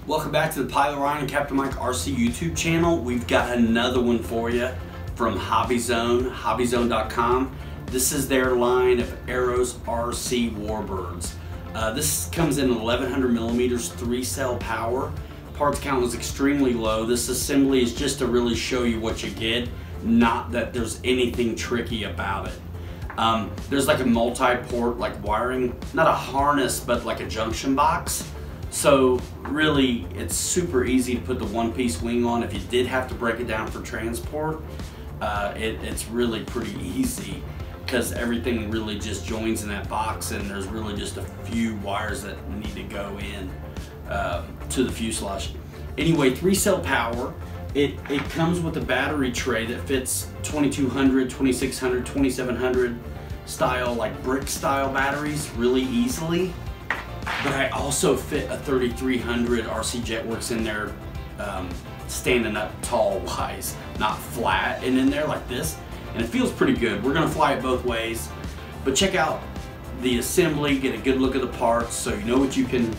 Welcome back to the Pilot Ryan and Captain Mike RC YouTube channel. We've got another one for you from HobbyZone, hobbyzone.com. This is their line of Arrows RC Warbirds. This comes in 1100 millimeters, 3-cell power. Parts count is extremely low. This assembly is just to really show you what you get, not that there's anything tricky about it. There's like a multi-port like wiring, not a harness, but like a junction box. So really, it's super easy to put the one-piece wing on. If you did have to break it down for transport, it's really pretty easy because everything really just joins in that box, and there's really just a few wires that need to go in to the fuselage. Anyway, 3-cell power. It comes with a battery tray that fits 2200, 2600, 2700 style, like brick style batteries really easily. But I also fit a 3300 RC Jetworks in there, standing up tall wise, not flat and in there like this. And it feels pretty good. We're gonna fly it both ways. But check out the assembly, get a good look at the parts so you know what you can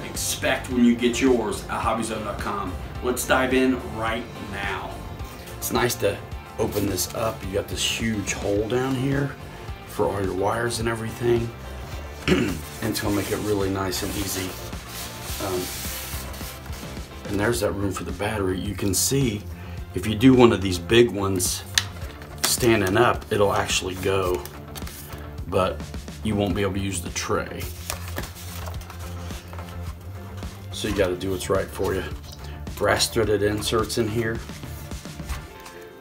expect when you get yours at hobbyzone.com. Let's dive in right now. It's nice to open this up. You got this huge hole down here for all your wires and everything. And it's going to make it really nice and easy. And there's that room for the battery. You can see if you do one of these big ones standing up, it'll actually go, but you won't be able to use the tray. So you got to do what's right for you. Brass threaded inserts in here.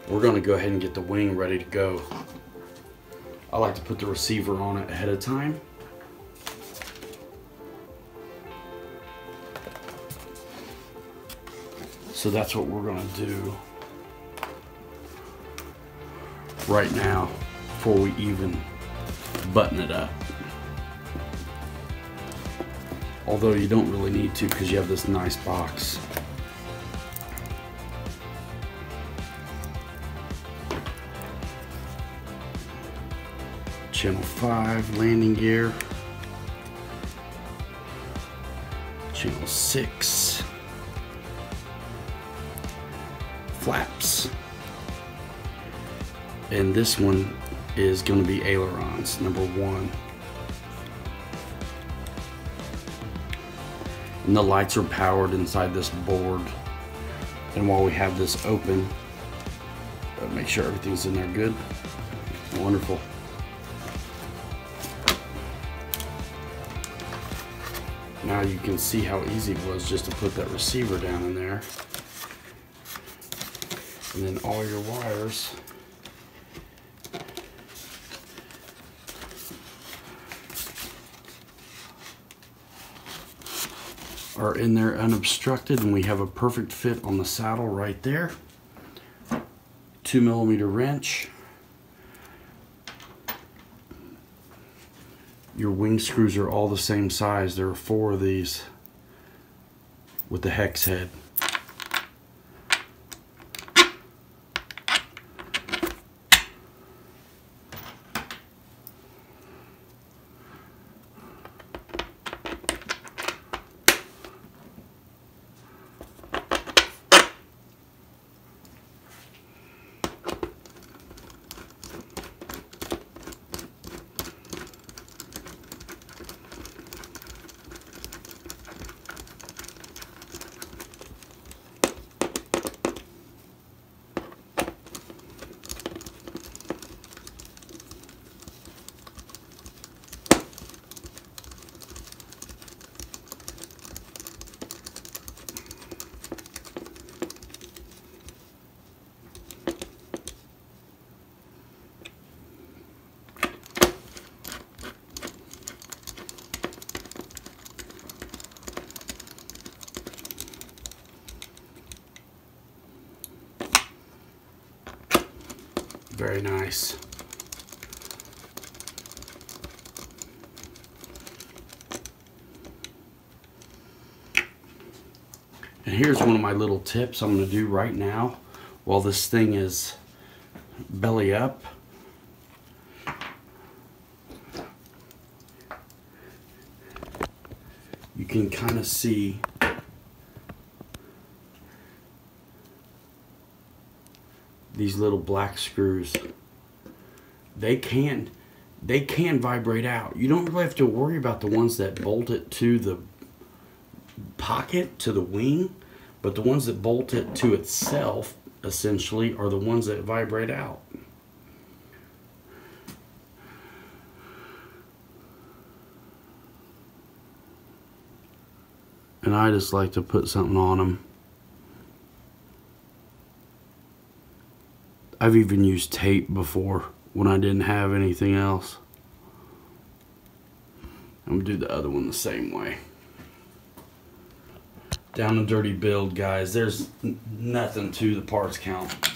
We're going to go ahead and get the wing ready to go. I like to put the receiver on it ahead of time. So that's what we're going to do right now before we even button it up. Although you don't really need to because you have this nice box. Channel 5 landing gear. Channel 6. Flaps, and this one is going to be ailerons, number 1. And the lights are powered inside this board, and while we have this open, make sure everything's in there good. Wonderful. Now you can see how easy it was just to put that receiver down in there. And then all your wires are in there unobstructed, and we have a perfect fit on the saddle right there. 2mm wrench. Your wing screws are all the same size. There are 4 of these with the hex head. Very nice. And here's one of my little tips I'm going to do right now while this thing is belly up. You can kind of see these little black screws, they can vibrate out. You don't really have to worry about the ones that bolt it to the pocket, to the wing, but the ones that bolt it to itself essentially are the ones that vibrate out. And I just like to put something on them. I've even used tape before when I didn't have anything else. I'm gonna do the other one the same way. Down and dirty build, guys. There's nothing to the parts count.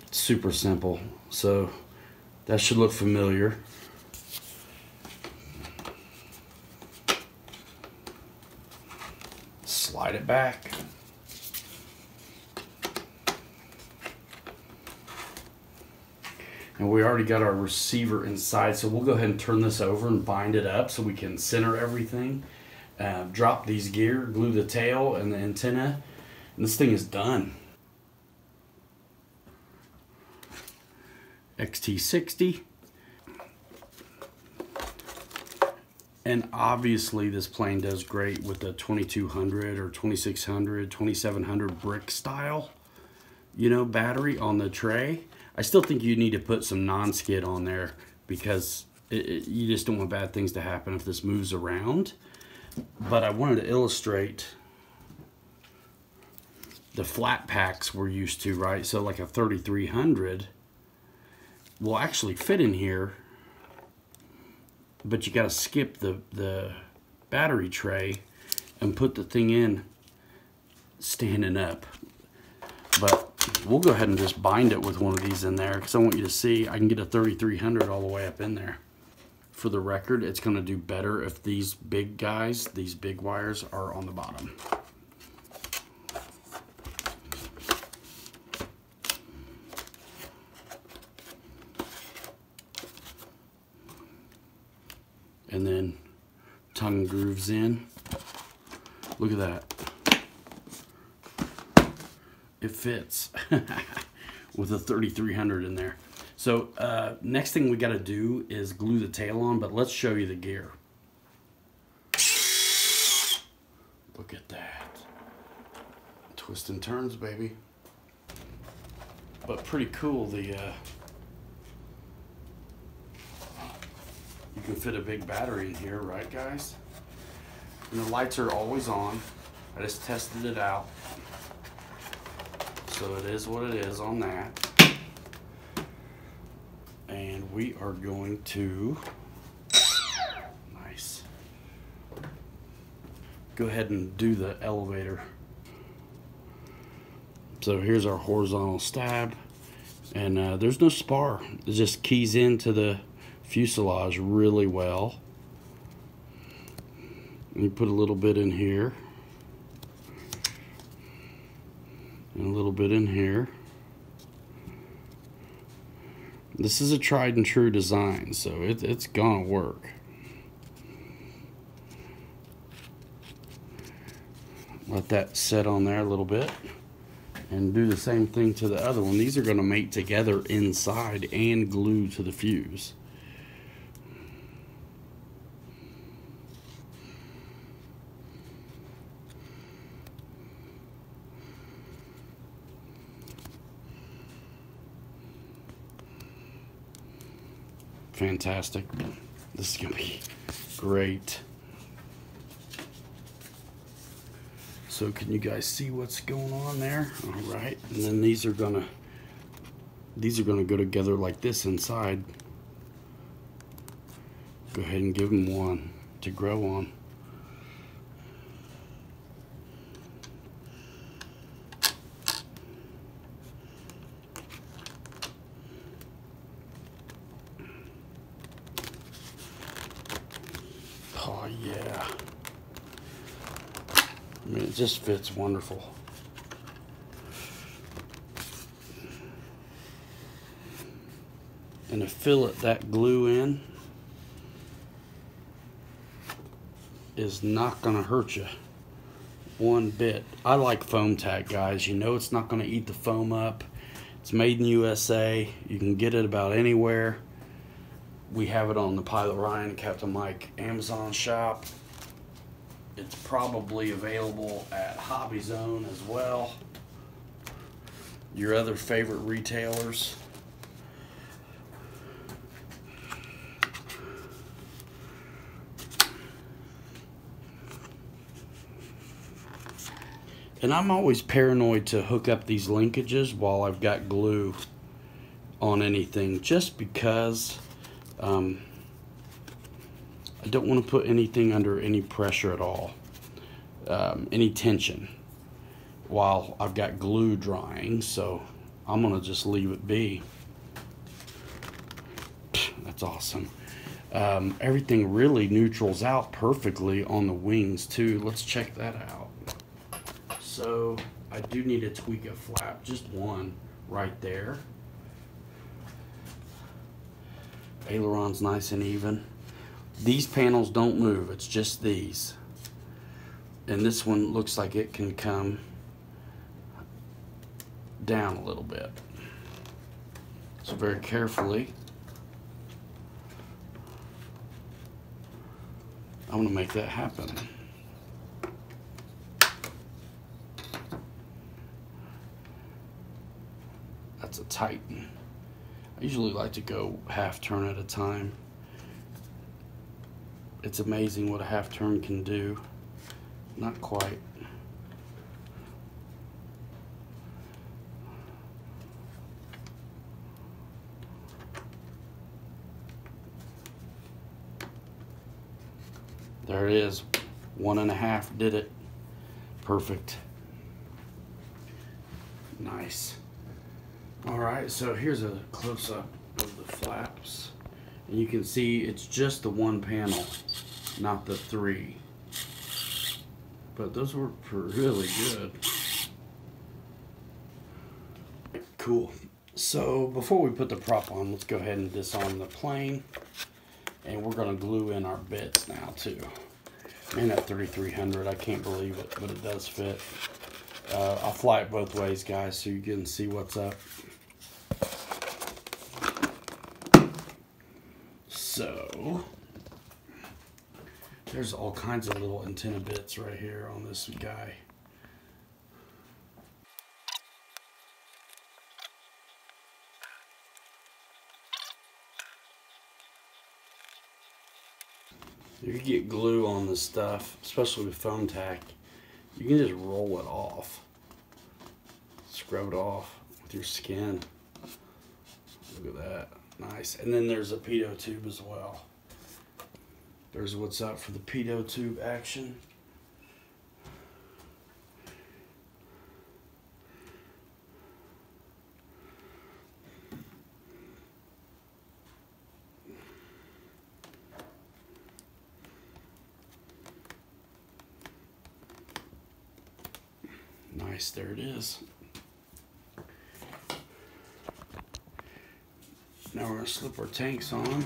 It's super simple. So that should look familiar. Slide it back. And we already got our receiver inside, so we'll go ahead and turn this over and bind it up so we can center everything. Drop these gear, glue the tail and the antenna, and this thing is done. XT60. And obviously this plane does great with the 2200 or 2600, 2700 brick style, you know, battery on the tray. I still think you need to put some non-skid on there because you just don't want bad things to happen if this moves around. But I wanted to illustrate the flat packs we're used to, right? So like a 3300 will actually fit in here, but you got to skip the battery tray and put the thing in standing up. But we'll go ahead and just bind it with one of these in there because I want you to see I can get a 3300 all the way up in there. For the record, it's going to do better if these big guys, these big wires, are on the bottom. And then tongue grooves in. Look at that. It fits with a 3300 in there. So next thing we got to do is glue the tail on, but let's show you the gear. Look at that. Twists and turns, baby. But pretty cool. You can fit a big battery in here, right guys? And the lights are always on. I just tested it out. So it is what it is on that. And we are going to, nice, go ahead and do the elevator. So here's our horizontal stab, and there's no spar. It just keys into the fuselage really well. And you put a little bit in here. And a little bit in here. This is a tried and true design, so it's gonna work. Let that set on there a little bit and do the same thing to the other one. These are gonna mate together inside and glue to the fuse. Fantastic. This is gonna be great. So can you guys see what's going on there? All right, and then these are gonna go together like this inside. Go ahead and give them one to grow on. Oh yeah. I mean, it just fits wonderful. And to fillet that glue in is not gonna hurt you one bit. I like foam tack, guys. You know it's not gonna eat the foam up. It's made in USA. You can get it about anywhere. We have it on the Pilot Ryan and Captain Mike Amazon shop. It's probably available at Hobby Zone as well. Your other favorite retailers. And I'm always paranoid to hook up these linkages while I've got glue on anything, just because I don't want to put anything under any pressure at all, any tension, while I've got glue drying. So I'm gonna just leave it be. That's awesome. Everything really neutrals out perfectly on the wings too. Let's check that out. So I do need to tweak a flap, just one right there. Aileron's nice and even. These panels don't move, it's just these. And this one looks like it can come down a little bit. So very carefully, I'm gonna make that happen. That's a Titan. I usually like to go half turn at a time. It's amazing what a half turn can do. Not quite. There it is. 1.5 did it. Perfect. Nice. Alright, so here's a close-up of the flaps. And you can see it's just the one panel, not the 3. But those were really good. Cool. So before we put the prop on, let's go ahead and disarm the plane. And we're going to glue in our bits now too. Man, that 3300, I can't believe it, but it does fit. I'll fly it both ways, guys, so you can see what's up. So, there's all kinds of little antenna bits right here on this guy. If you get glue on this stuff, especially with foam tack, you can just roll it off. Scrub it off with your skin. Look at that. Nice. And then there's a pitot tube as well. There's what's up for the pitot tube action. Nice, there it is. Now we're going to slip our tanks on,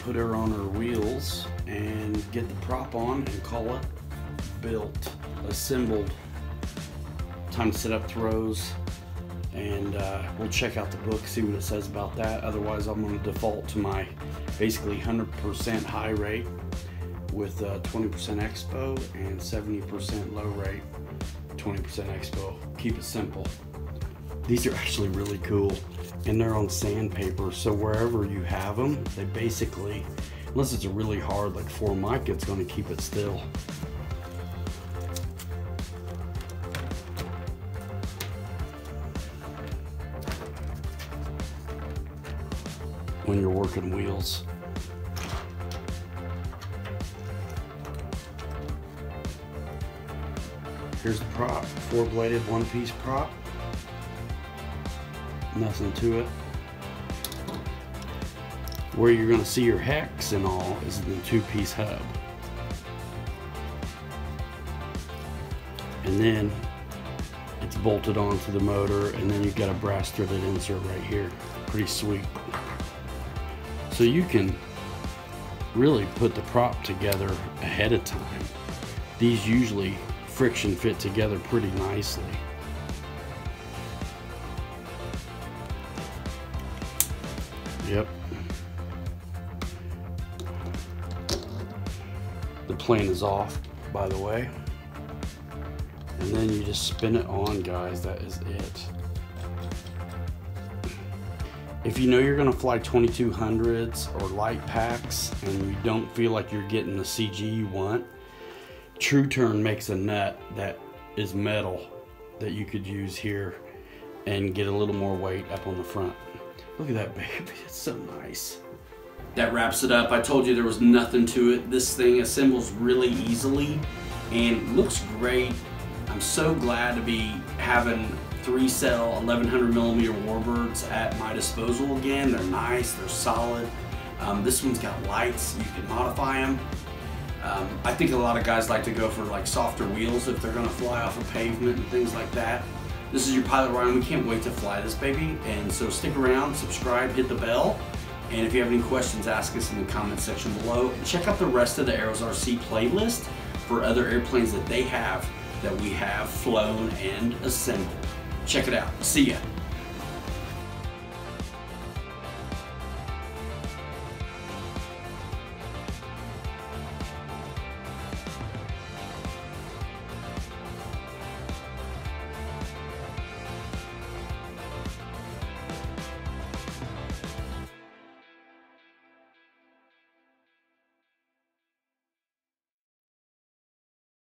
put her on her wheels, and get the prop on and call it built, assembled. Time to set up throws, and we'll check out the book, see what it says about that. Otherwise, I'm going to default to my basically 100% high rate with 20% expo and 70% low rate, 20% expo. Keep it simple. These are actually really cool. And they're on sandpaper, so wherever you have them, they basically, unless it's a really hard like Formica, it's going to keep it still. When you're working wheels. Here's the prop, 4-bladed, 1-piece prop. Nothing to it. Where you're going to see your hex and all is in the 2-piece hub. And then it's bolted onto the motor, and then you've got a brass threaded insert right here. Pretty sweet. So you can really put the prop together ahead of time. These usually friction fit together pretty nicely. Yep. The plane is off, by the way. And then you just spin it on, guys. That is it. If you know you're gonna fly 2200s or light packs and you don't feel like you're getting the CG you want, True Turn makes a nut that is metal that you could use here and get a little more weight up on the front. Look at that, baby, it's so nice. That wraps it up. I told you there was nothing to it. This thing assembles really easily and looks great. I'm so glad to be having 3-cell 1100mm warbirds at my disposal again. They're nice, they're solid. This one's got lights, you can modify them. I think a lot of guys like to go for like softer wheels if they're gonna fly off of pavement and things like that. This is your pilot Ryan. We can't wait to fly this baby. And so stick around, subscribe, hit the bell. And if you have any questions, ask us in the comment section below. And check out the rest of the Arrows RC playlist for other airplanes that they have that we have flown and assembled. Check it out. See ya.